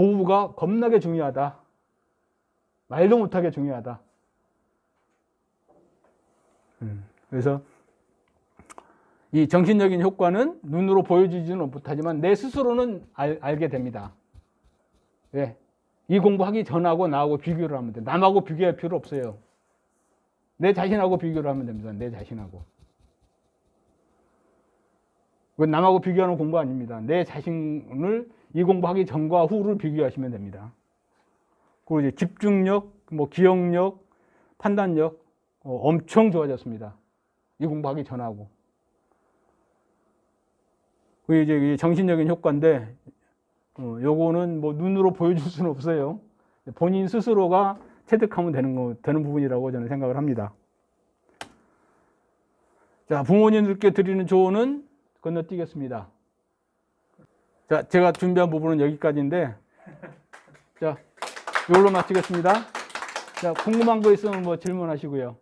도구가 겁나게 중요하다. 말도 못하게 중요하다. 그래서 이 정신적인 효과는 눈으로 보여주지는 못하지만 내 스스로는 알게 됩니다. 왜? 이 공부하기 전하고 나하고 비교를 하면 돼. 남하고 비교할 필요 없어요. 내 자신하고 비교를 하면 됩니다. 내 자신하고. 그건 남하고 비교하는 공부 아닙니다. 내 자신을 이 공부하기 전과 후를 비교하시면 됩니다. 그리고 이제 집중력, 뭐 기억력, 판단력 엄청 좋아졌습니다. 이 공부하기 전하고. 그게 이제 정신적인 효과인데, 요거는 뭐 눈으로 보여줄 수는 없어요. 본인 스스로가 체득하면 되는 부분이라고 저는 생각을 합니다. 자, 부모님들께 드리는 조언은 건너뛰겠습니다. 자, 제가 준비한 부분은 여기까지인데, 자, 이걸로 마치겠습니다. 자, 궁금한 거 있으면 뭐 질문하시고요.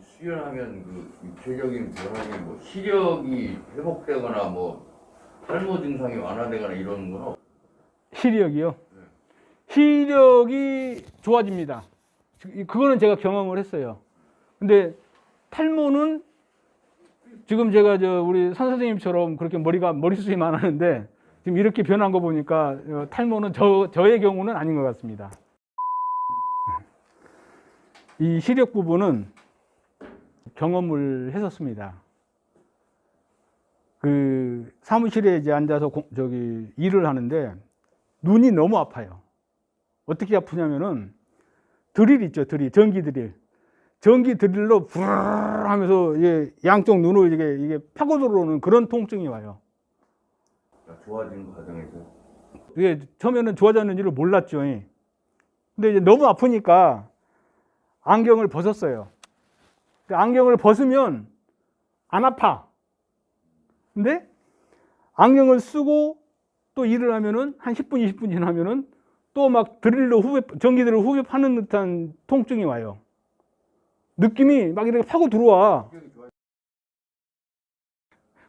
수련하면 그 육체적인 변화에 뭐 시력이 회복되거나 뭐 탈모 증상이 완화되거나 이런 건 없어요? 시력이요? 시력이 좋아집니다. 그거는 제가 경험을 했어요. 근데 탈모는 지금 제가 우리 선 선생님처럼 그렇게 머리숱이 많았는데 지금 이렇게 변한 거 보니까 탈모는 저의 경우는 아닌 것 같습니다. 이 시력 부분은 경험을 했었습니다. 그 사무실에 이제 앉아서 일을 하는데 눈이 너무 아파요. 어떻게 아프냐면은 드릴 있죠, 드릴, 전기 드릴. 전기 드릴로 부르르 하면서 양쪽 눈을 이게 파고 들어오는 그런 통증이 와요. 좋아지는 과정에서? 이게 처음에는 좋아졌는지를 몰랐죠. 근데 이제 너무 아프니까 안경을 벗었어요. 안경을 벗으면 안 아파. 근데 안경을 쓰고 또 일을 하면은 한 10분, 20분 지나면은 또 막 전기드릴로 후벼 파는 듯한 통증이 와요. 느낌이 막 이렇게 파고 들어와.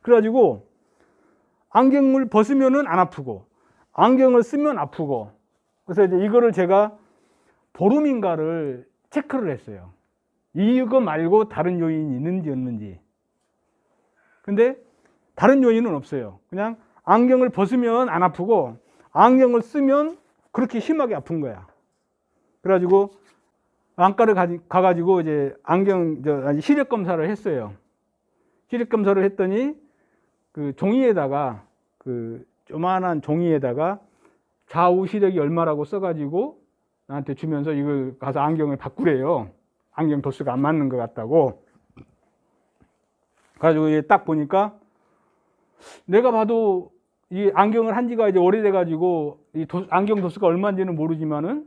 그래가지고 안경을 벗으면은 안 아프고 안경을 쓰면 아프고, 그래서 이제 이거를 제가 보름인가를 체크를 했어요. 이거 말고 다른 요인이 있는지 없는지. 근데 다른 요인은 없어요. 그냥 안경을 벗으면 안 아프고 안경을 쓰면 그렇게 심하게 아픈 거야. 그래가지고 안과를 가가지고 이제 시력 검사를 했어요. 시력 검사를 했더니 그 종이에다가, 그 조만한 종이에다가 좌우 시력이 얼마라고 써가지고 나한테 주면서 이걸 가서 안경을 바꾸래요. 안경 도수가 안 맞는 것 같다고. 그래가지고 딱 보니까 내가 봐도 이 안경을 한 지가 이제 오래돼가지고 안경 도수가 얼마인지는 모르지만은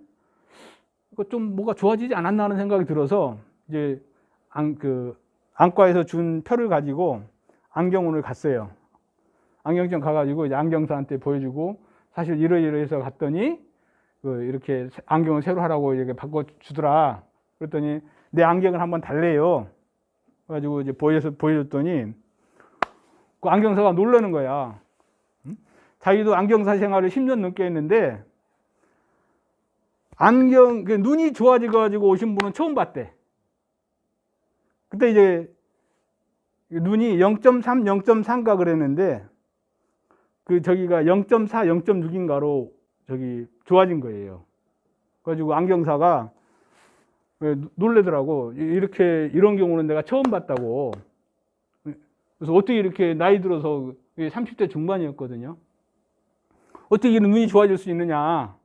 좀 뭐가 좋아지지 않았나 하는 생각이 들어서 이제 안과에서 준 표를 가지고 안경원을 갔어요. 안경점 가가지고 이제 안경사한테 보여주고 사실 이러이러해서 갔더니 이렇게 안경을 새로 하라고 이렇게 바꿔주더라. 그랬더니 내 안경을 한번 달래요. 그래가지고 이제 보여줬더니 그 안경사가 놀라는 거야. 자기도 안경사 생활을 10년 넘게 했는데 눈이 좋아져가지고 오신 분은 처음 봤대. 그때 이제 눈이 0.3, 0.3가 그랬는데 저기가 0.4, 0.6인가로 좋아진 거예요. 그래가지고 안경사가 놀래더라고. 이런 경우는 내가 처음 봤다고. 그래서 어떻게 이렇게 나이 들어서 30대 중반이었거든요. 어떻게 이런 눈이 좋아질 수 있느냐.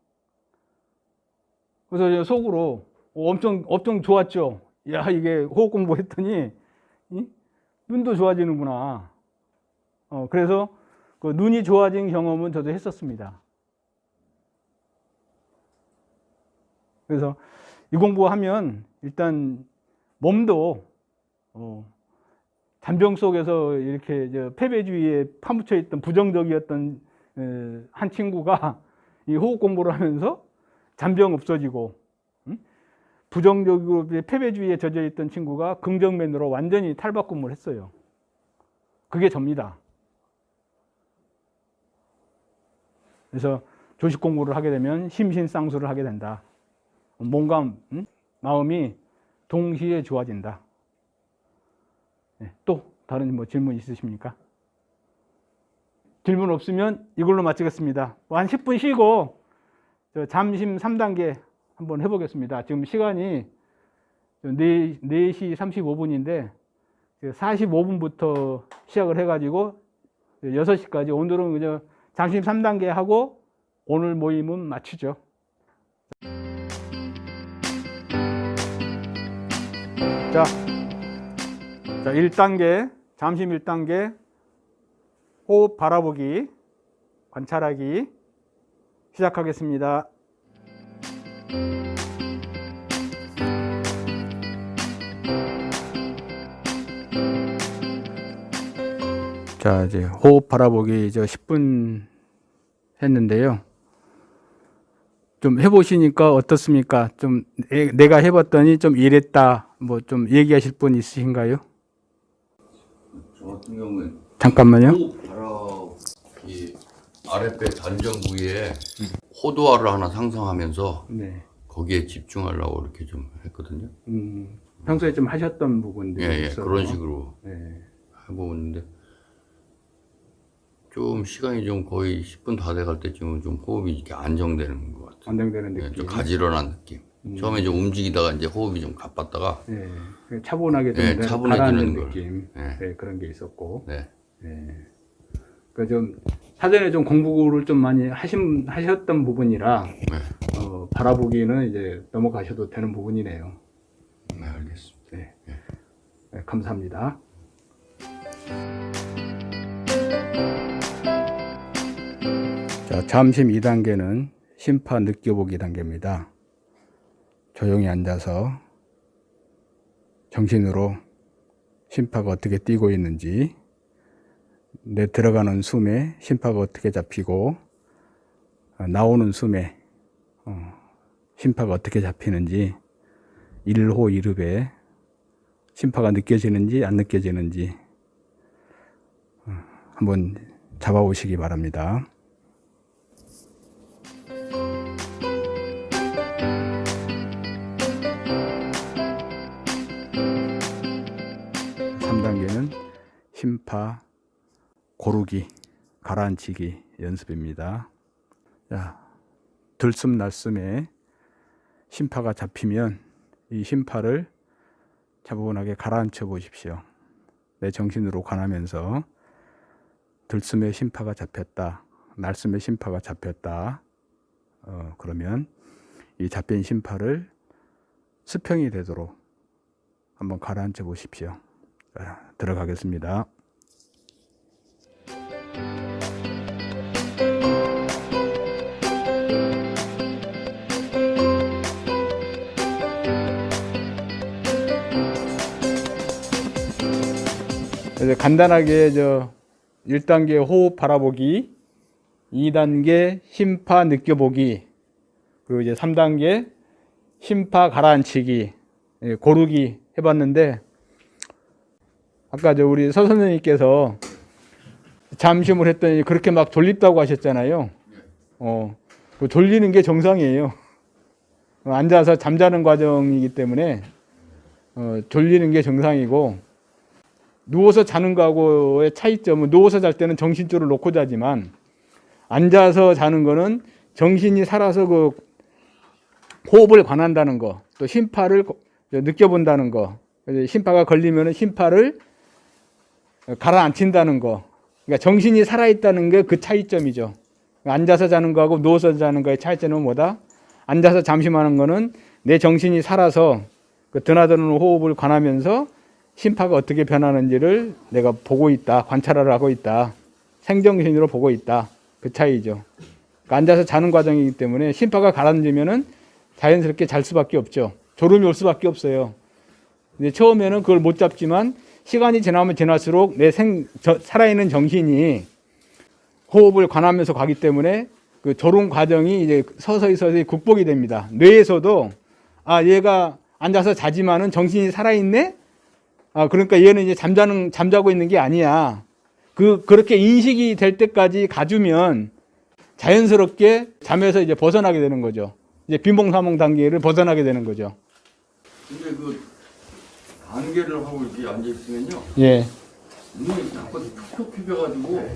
그래서 속으로 엄청 좋았죠. 야, 이게 호흡 공부했더니 눈도 좋아지는구나. 그래서 그 눈이 좋아진 경험은 저도 했었습니다. 그래서 이 공부하면 일단 몸도 잔병 속에서 이렇게 패배주의에 파묻혀 있던 부정적이었던 한 친구가 이 호흡 공부를 하면서 잔병 없어지고, 부정적이고 패배주의에 젖어 있던 친구가 긍정면으로 완전히 탈바꿈을 했어요. 그게 접니다. 그래서 조식 공부를 하게 되면 심신쌍수를 하게 된다. 몸과 마음이 동시에 좋아진다. 네, 또 다른 뭐 질문 있으십니까? 질문 없으면 이걸로 마치겠습니다. 한 10분 쉬고 잠심 3단계 한번 해보겠습니다. 지금 시간이 4시 35분인데 45분부터 시작을 해가지고 6시까지 오늘은 그냥 잠심 3단계 하고 오늘 모임은 마치죠. 자, 1단계, 잠심 1단계, 호흡 바라보기, 관찰하기 시작하겠습니다. 자, 이제 호흡 바라보기 이제 10분 했는데요. 좀 해보시니까 어떻습니까? 좀 내가 해봤더니 좀 이랬다. 뭐 좀 얘기하실 분 있으신가요? 저 같은 경우는 잠깐만요. 호흡 바라보기 아랫배 단전 부위에 호도화를 하나 상상하면서 네. 거기에 집중하려고 이렇게 좀 했거든요. 평소에 좀 하셨던 부분들이 예, 있어서. 그런 식으로 네. 해보는데 좀 시간이 좀 거의 10분 다 돼갈 때쯤은 좀 호흡이 이렇게 안정되는 것 같아요. 안정되는 네, 느낌. 좀 가지런한 느낌. 처음에 좀 움직이다가 이제 호흡이 좀 가빴다가 네. 차분하게 좀 네, 차분해지는 가라앉는 걸. 느낌. 네. 네, 그런 게 있었고. 네. 네. 그러니까 좀 사전에 좀 공부를 좀 많이 하셨던 부분이라 네. 바라보기는 이제 넘어가셔도 되는 부분이네요. 네, 알겠습니다. 네. 네, 감사합니다. 자, 잠심 2단계는 심파 느껴보기 단계입니다. 조용히 앉아서 정신으로 심파가 어떻게 뛰고 있는지, 내 들어가는 숨에 심파가 어떻게 잡히고 나오는 숨에 심파가 어떻게 잡히는지, 1호 1흡에 심파가 느껴지는지 안 느껴지는지 한번 잡아보시기 바랍니다. 심파 고르기, 가라앉히기 연습입니다. 자, 들숨 날숨에 심파가 잡히면 이 심파를 차분하게 가라앉혀 보십시오. 내 정신으로 관하면서 들숨에 심파가 잡혔다, 날숨에 심파가 잡혔다. 그러면 이 잡힌 심파를 수평이 되도록 한번 가라앉혀 보십시오. 자, 들어가겠습니다. 이제 간단하게 1단계 호흡 바라보기, 2단계 심파 느껴보기, 그리고 이제 3단계 심파 가라앉히기, 고르기 해봤는데, 아까 우리 서 선생님께서 잠심을 했더니 그렇게 막 졸립다고 하셨잖아요. 그 졸리는 게 정상이에요. 앉아서 잠자는 과정이기 때문에 졸리는 게 정상이고, 누워서 자는 거하고의 차이점은 누워서 잘 때는 정신줄을 놓고 자지만 앉아서 자는 거는 정신이 살아서 그 호흡을 관한다는 거, 또 심파를 느껴본다는 거, 심파가 걸리면 심파를 가라앉힌다는 거, 그러니까 정신이 살아있다는 게 그 차이점이죠. 앉아서 자는 거하고 누워서 자는 거의 차이점은 뭐다? 앉아서 잠심하는 거는 내 정신이 살아서 그 드나드는 호흡을 관하면서 심파가 어떻게 변하는지를 내가 보고 있다, 관찰을 하고 있다, 생정신으로 보고 있다, 그 차이죠. 그러니까 앉아서 자는 과정이기 때문에 심파가 가라앉으면은 자연스럽게 잘 수밖에 없죠. 졸음이 올 수밖에 없어요. 근데 처음에는 그걸 못 잡지만 시간이 지나면 지날수록 내 살아있는 정신이 호흡을 관하면서 가기 때문에 그 졸음 과정이 이제 서서히 극복이 됩니다. 뇌에서도 얘가 앉아서 자지만은 정신이 살아있네? 그러니까 얘는 이제 잠자고 있는 게 아니야. 그렇게 인식이 될 때까지 가주면 자연스럽게 잠에서 이제 벗어나게 되는 거죠. 이제 비몽사몽 단계를 벗어나게 되는 거죠. 근데 그 단계를 하고 이렇게 앉아 있으면요. 예. 눈이 자꾸 촉촉해져가지고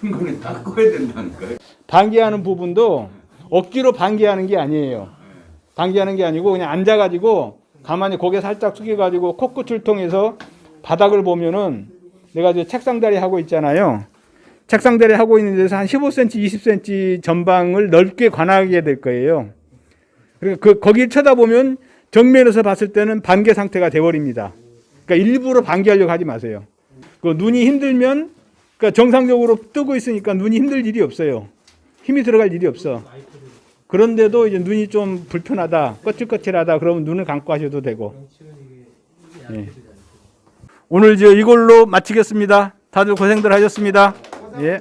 중간에 닦아야 된다니까요. 반개하는 부분도 억지로 반개하는 게 아니에요. 반개하는 게 아니고 그냥 앉아가지고 가만히 고개 살짝 숙여가지고 코끝을 통해서 바닥을 보면은 내가 이제 책상다리 하고 있잖아요. 책상다리 하고 있는 데서 한 15cm, 20cm 전방을 넓게 관하게 될 거예요. 그러니까 거기를 쳐다보면 정면에서 봤을 때는 반개 상태가 돼버립니다. 그러니까 일부러 반개하려고 하지 마세요. 그 눈이 힘들면, 그러니까 정상적으로 뜨고 있으니까 눈이 힘들 일이 없어요. 힘이 들어갈 일이 없어. 그런데도 이제 눈이 좀 불편하다, 거칠거칠하다, 그러면 눈을 감고 하셔도 되고. 예. 오늘 이걸로 마치겠습니다. 다들 고생들 하셨습니다. 예.